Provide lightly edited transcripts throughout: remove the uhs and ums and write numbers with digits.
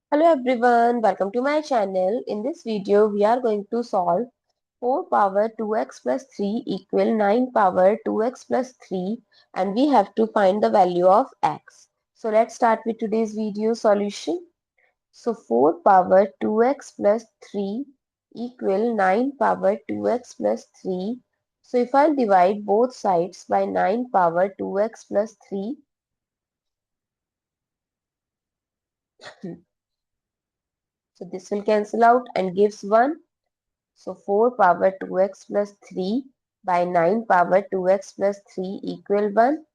Hello everyone, welcome to my channel. In this video, we are going to solve 4 power 2x plus 3 equal 9 power 2x plus 3 and we have to find the value of x. So let's start with today's video solution. So 4 power 2x plus 3 equal 9 power 2x plus 3. So if I'll divide both sides by 9 power 2x plus 3, so this will cancel out and gives 1. So 4 power 2x plus 3 by 9 power 2x plus 3 equal 1.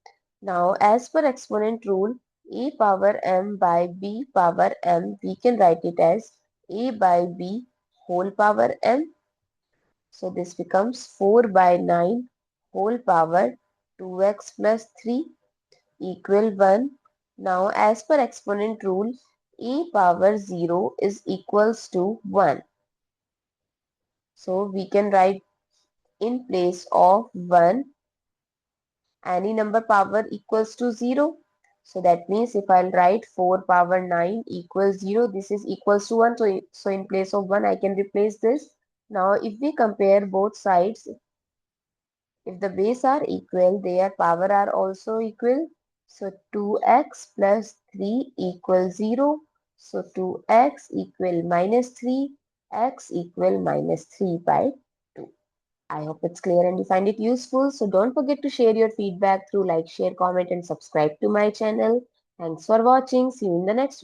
Now as per exponent rule, a power m by b power m, we can write it as a by b whole power m. So this becomes 4 by 9 whole power 2x plus 3 equal 1. Now as per exponent rule, a power 0 is equals to 1. So we can write in place of 1 any number power equals to 0. So that means if I'll write 4 power 9 equals 0, this is equals to 1. So in place of 1 I can replace this. Now if we compare both sides, if the base are equal, their power are also equal. So 2x plus 3 equals 0. So 2x equal minus 3, x equal minus 3 by 2. I hope it's clear and you find it useful. So don't forget to share your feedback through like, share, comment and subscribe to my channel. Thanks for watching. See you in the next video.